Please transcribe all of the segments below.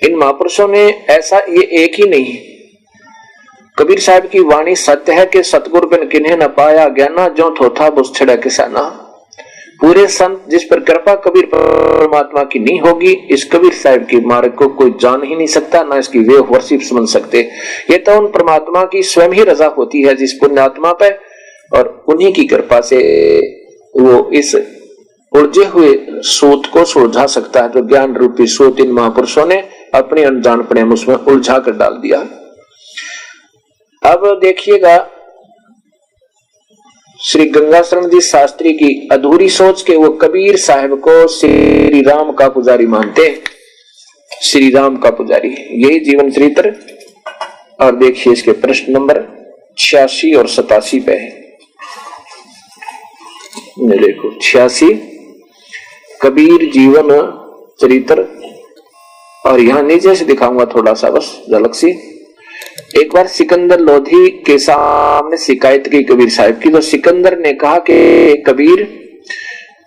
इन महापुरुषों ने ऐसा, ये एक ही नहीं, कबीर साहब की वाणी सत्य है कि सतगुरु बिन किन्हें न पाया ज्ञाना, जो थोथा बुस छड़ा किसाना। पूरे संत जिस पर कृपा कबीर परमात्मा की नहीं होगी, इस कबीर साहब की मार्ग को कोई जान ही नहीं सकता, ना इसकी वे वर्षिप समझ सकते। ये तो उन परमात्मा की स्वयं ही रजा होती है जिस पुण्यात्मा पे, और उन्हीं की कृपा से वो इस उलझे हुए सूत को सुलझा सकता है, जो ज्ञान रूपी सूत इन महापुरुषों ने अपने अनजानपने में उसमें उलझा कर डाल दिया। अब देखिएगा, श्री गंगा शरण जी शास्त्री की अधूरी सोच के वो कबीर साहब को श्री राम का पुजारी मानते, श्री राम का पुजारी, यही जीवन चरित्र। और देखिए इसके प्रश्न नंबर 86 और 87 पे है। देखो 86 कबीर जीवन चरित्र, और यहां नीचे से दिखाऊंगा थोड़ा सा बस झलक सी। एक बार सिकंदर लोधी के सामने शिकायत की कबीर साहब की, तो सिकंदर ने कहा कि कबीर,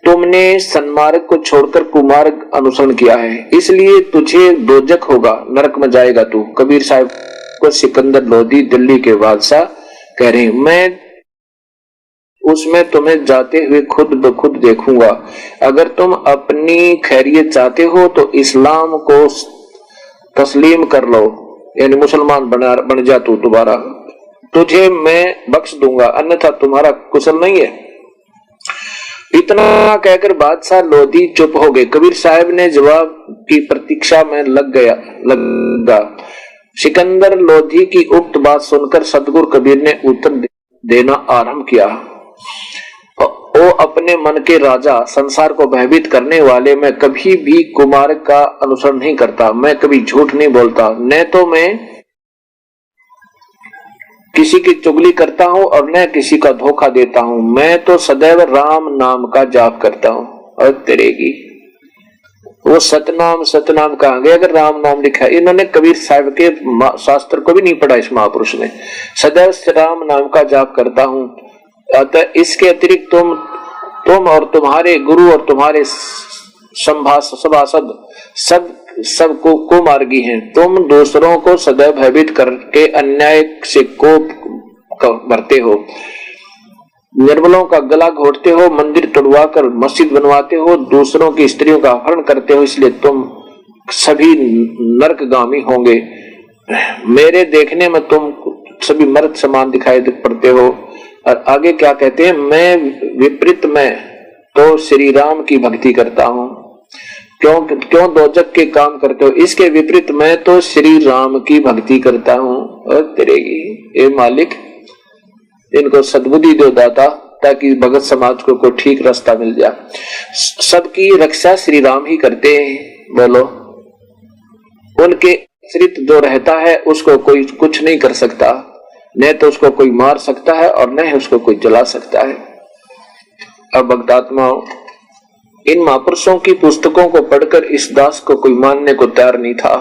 तुमने सन्मार्ग को छोड़कर कुमार्ग अनुसरण किया है, इसलिए तुझे दोजक होगा, नरक में जाएगा तू। कबीर साहब को सिकंदर लोधी दिल्ली के बादशाह कह रहे हैं, मैं उसमें तुम्हें जाते हुए खुद ब खुद देखूंगा। अगर तुम अपनी खैरियत चाहते हो तो इस्लाम को तस्लीम कर लो, यानी मुसलमान बन जा तू दोबारा, तुझे मैं बख्श दूंगा, अन्यथा तुम्हारा कुशल नहीं है। इतना कहकर बादशाह लोधी चुप हो गए। कबीर साहब ने जवाब की प्रतीक्षा में लगा। सिकंदर लोधी की उक्त बात सुनकर सतगुरु कबीर ने उत्तर देना आरंभ किया। वो अपने मन के राजा, संसार को भयभीत करने वाले, मैं कभी भी कुमार्ग का अनुसरण नहीं करता, मैं कभी झूठ नहीं बोलता, न तो मैं किसी की चुगली करता हूं और न किसी का धोखा देता हूं, मैं तो सदैव राम नाम का जाप करता हूं। और तेरेगी वो सतनाम कहां गए अगर राम नाम लिखा। इन्होंने कबीर साहब के शास्त्र को भी नहीं पढ़ा इस महापुरुष ने। सदैव राम नाम का जाप करता हूं, अतः इसके अतिरिक्त तुम और तुम्हारे गुरु और तुम्हारे सभासद सब को मार्गी हैं। तुम दूसरों को सदैव भयभीत करके अन्याय से कोप भरते हो, निर्बलों का गला घोटते हो, मंदिर तोड़वा कर मस्जिद बनवाते हो, दूसरों की स्त्रियों का अपहरण करते हो, इसलिए तुम सभी नरकगामी होंगे। मेरे देखने में तुम सभी मर्द समान दिखाई पड़ते हो। और आगे क्या कहते हैं, मैं विपरीत में तो श्री राम की भक्ति करता हूं। क्यों दोजक के काम करते हो, इसके विपरीत मैं तो श्री राम की भक्ति करता हूं। और तेरेगी ये मालिक, इनको सद्बुद्धि दो दाता, ताकि भगत समाज को कोई ठीक रास्ता मिल जाए। सबकी रक्षा श्री राम ही करते हैं। बोलो, उनके आश्रित जो रहता है उसको कोई कुछ नहीं कर सकता, न तो उसको कोई मार सकता है और न ही उसको कोई जला सकता है। अब भक्तात्माओं, इन महापुरुषों की पुस्तकों को पढ़कर इस दास को कोई मानने को तैयार नहीं था,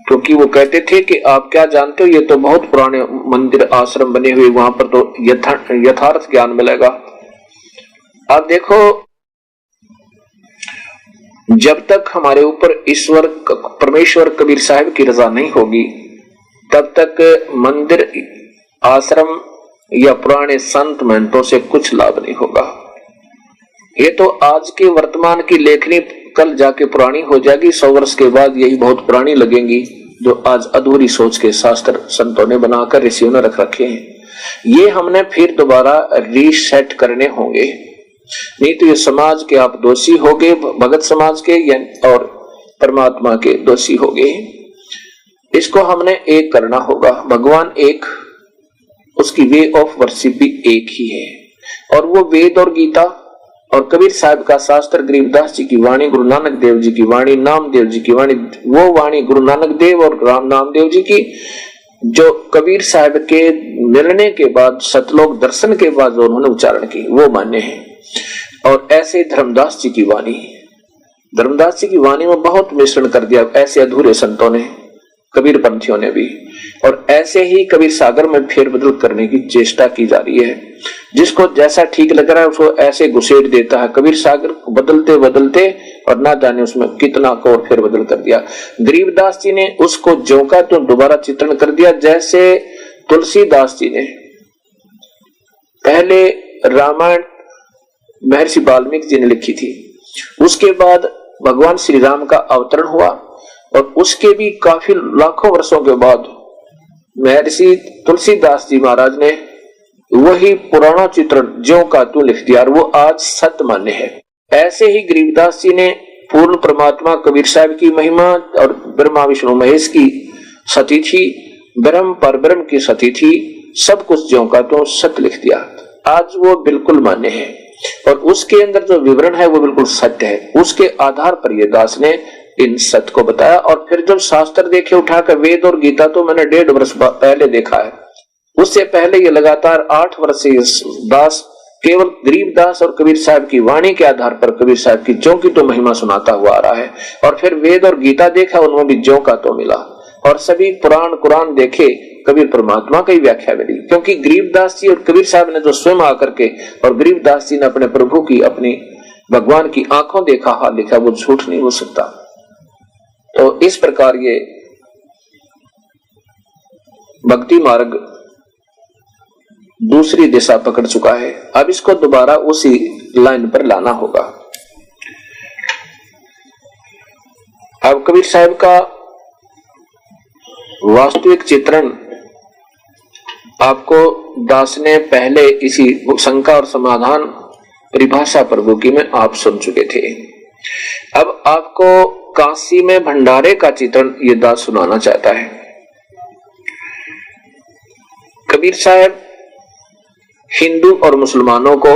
क्योंकि वो कहते थे कि आप क्या जानते हो, ये तो बहुत पुराने मंदिर आश्रम बने हुए, वहां पर तो यथार्थ ज्ञान मिलेगा। आप देखो, जब तक हमारे ऊपर ईश्वर परमेश्वर कबीर साहब की रजा नहीं होगी, तब तक मंदिर आश्रम या पुराने संत महंतों से कुछ लाभ नहीं होगा। ये तो आज के वर्तमान की लेखनी कल जाके पुरानी हो जाएगी, 100 वर्ष के बाद यही बहुत पुरानी लगेंगी, जो आज अधूरी सोच के शास्त्र संतों ने बनाकर ऋषियों ने रख रखे हैं। ये हमने फिर दोबारा रीसेट करने होंगे, नहीं तो ये समाज के आप दोषी होगे, भगत समाज के और परमात्मा के दोषी होगे। इसको हमने एक करना होगा। भगवान एक, उसकी वे ऑफ वर्शिप भी एक ही है, और वो वेद और गीता और कबीर साहब का शास्त्र, गरीबदास जी की वाणी, गुरु नानक देव जी की वाणी, नामदेव जी की वाणी, वो वाणी गुरु नानक देव और राम नामदेव जी की, जो कबीर साहब के निर्णय के बाद, सतलोक दर्शन के बाद जो उन्होंने उच्चारण की, वो मान्य है। और ऐसे धर्मदास जी की वाणी, धर्मदास जी की वाणी में बहुत मिश्रण कर दिया ऐसे अधूरे संतों ने, कबीर पंथियों ने भी, और ऐसे ही कबीर सागर में फेरबदल करने की चेष्टा की जा रही है। जिसको जैसा ठीक लग रहा है उसको ऐसे घुसेड़ देता है। कबीर सागर को बदलते बदलते और ना जाने उसमें कितना को और फेर बदल कर दिया। गरीबदास जी ने उसको ज्यों का त्यों दोबारा चित्रण कर दिया, जैसे तुलसीदास जी ने पहले रामायण महर्षि वाल्मीकि जी ने लिखी थी, उसके बाद भगवान श्री राम का अवतरण हुआ और उसके भी काफी लाखों वर्षों के बाद महर्षि तुलसीदास जी महाराज ने वही पुराना चित्रण ज्यों का त्यों लिख दिया और वो आज सत्य मान्य है। ऐसे ही गरीबदास जी ने पूर्ण परमात्मा कबीर साहब की महिमा और ब्रह्मा विष्णु महेश की सती थी, ब्रह्म पर ब्रह्म की सती थी, सब कुछ ज्यों का त्यों सत्य लिख दिया। आज वो बिल्कुल मान्य है और उसके अंदर जो विवरण है वो बिल्कुल सत्य है। उसके आधार पर ये दास ने इन सत्य को बताया। और फिर जब शास्त्र देखे उठाकर, वेद और गीता तो मैंने 1.5 वर्ष पहले देखा है, उससे पहले ये लगातार 8 वर्ष से दास केवल गरीबदास और कबीर साहब की वाणी के आधार पर कबीर साहब की ज्यों की तो महिमा सुनाता हुआ आ रहा है। और फिर वेद और गीता देखा, उनमें भी ज्यों का तो मिला और सभी पुराण कुरान देखे, कबीर परमात्मा की व्याख्या मिली। क्योंकि गरीबदास जी और कबीर साहब ने जो स्वयं आकर के, और गरीबदास जी ने अपने प्रभु की, अपनी भगवान की आंखों देखा हाल लिखा, वो झूठ नहीं हो सकता। तो इस प्रकार ये भक्ति मार्ग दूसरी दिशा पकड़ चुका है। अब इसको दोबारा उसी लाइन पर लाना होगा। अब कबीर साहब का वास्तविक चित्रण आपको दास ने पहले इसी शंका और समाधान परिभाषा प्रभु की में आप सुन चुके थे। अब आपको काशी में भंडारे का चित्रण ये दास सुनाना चाहता है। कबीर साहब हिंदू और मुसलमानों को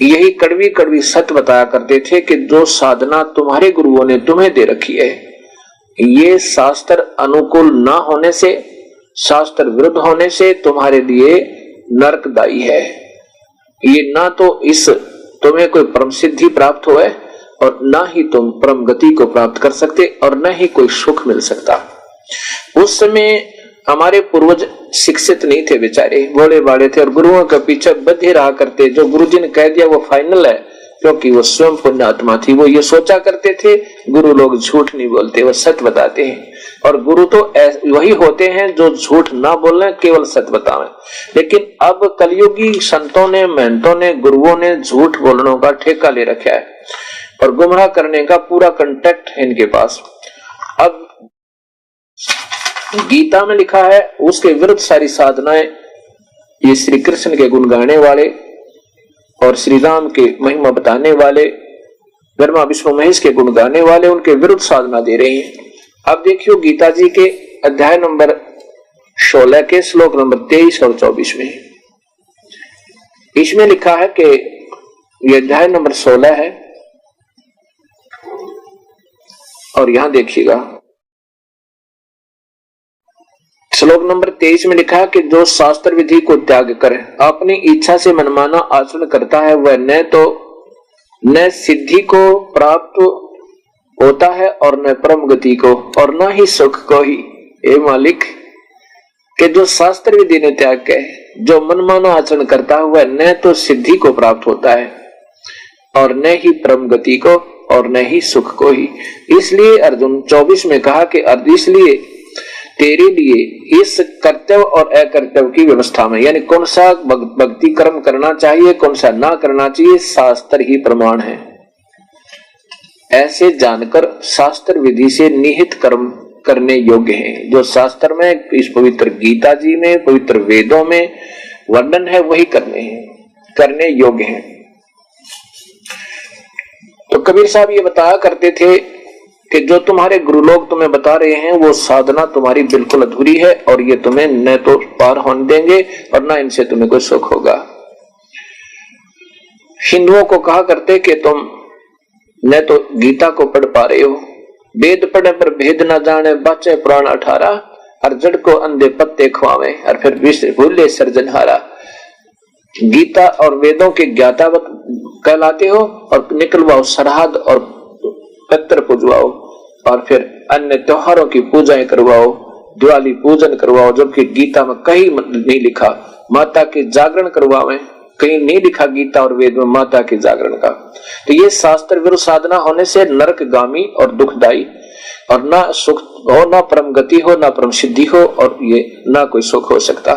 यही कड़वी कड़वी सत्य बताया करते थे कि जो साधना तुम्हारे गुरुओं ने तुम्हें दे रखी है, ये शास्त्र अनुकूल ना होने से, शास्त्र विरुद्ध होने से तुम्हारे लिए नरकदायी है। ये ना तो इस तुम्हें कोई परम सिद्धि प्राप्त हो है और ना ही तुम परम गति को प्राप्त कर सकते और न ही कोई सुख मिल सकता। उस समय हमारे पूर्वज शिक्षित नहीं थे, बेचारे भोले भाले थे और गुरुओं के पीछे बंधे रहा करते। जो गुरुजी ने कह दिया वो फाइनल है, क्योंकि वो स्वयं पुण्यात्मा थी। वो ये सोचा करते थे गुरु लोग झूठ नहीं बोलते, वो सत्य बताते हैं। और गुरु तो वही होते हैं जो झूठ ना बोलने, केवल सत्य बतावें। लेकिन अब कलयुगी संतों ने, महंतों ने, गुरुओं ने झूठ बोलने का ठेका ले रखा है और गुमराह करने का पूरा कंटेक्ट है इनके पास। अब गीता में लिखा है उसके विरुद्ध सारी साधनाएं, ये श्री कृष्ण के गुण गाने वाले और श्री राम के महिमा बताने वाले, ब्रह्मा विष्णु महेश के गुण गाने वाले, उनके विरुद्ध साधना दे रहे हैं। अब देखियो गीता जी के अध्याय नंबर 16 के श्लोक नंबर 23 और 24 में, इसमें लिखा है कि ये अध्याय नंबर 16 है और यहां देखिएगा श्लोक नंबर 23 में लिखा है कि जो शास्त्र विधि को त्याग कर अपनी इच्छा से मनमाना आचरण करता है वह न सिद्धि को प्राप्त होता है और न परम गति को और न ही सुख को ही। हे मालिक, कि जो शास्त्र विधि ने त्याग के जो मनमाना आचरण करता है वह न तो सिद्धि को प्राप्त होता है और न ही परम गति को और न ही सुख को ही। इसलिए अर्जुन 24 में कहा कि इसलिए तेरे लिए इस कर्तव्य और अकर्तव्य की व्यवस्था में, यानी कौन सा भक्ति कर्म करना चाहिए, कौन सा ना करना चाहिए, शास्त्र ही प्रमाण है। ऐसे जानकर शास्त्र विधि से निहित कर्म करने योग्य हैं। जो शास्त्र में, इस पवित्र गीता जी में, पवित्र वेदों में वर्णन है वही करने योग्य हैं। तो कबीर साहब ये बताया करते थे कि जो तुम्हारे गुरु लोग तुम्हें बता रहे हैं वो साधना तुम्हारी बिल्कुल अधूरी है और ये तुम्हें न तो पार होने देंगे और न इनसे तुम्हें कोई सुख होगा। हिंदुओं को कहा करते कि तुम न तो गीता को पढ़ पा रहे हो, वेद पढ़े पर भेद न जाने, बच्चे पुराण 18 और जड़ को अंधे पत्ते खुआवे और फिर भूले सर्जनहारा। गीता और वेदों के ज्ञाता कहलाते हो और निकलवाओ सरहद और पत्र पुजवाओ और फिर अन्य त्योहारों की पूजाएं करवाओ, दिवाली पूजन करवाओ, जबकि गीता में कहीं नहीं लिखा। माता के जागरण करवावे कहीं नहीं लिखा गीता और वेद में माता के जागरण का। तो ये शास्त्र विरुद्ध साधना होने से नरकगामी और दुखदायी, और ना सुख हो, ना परम गति हो, ना परम सिद्धि हो, और ये ना कोई सुख हो सकता।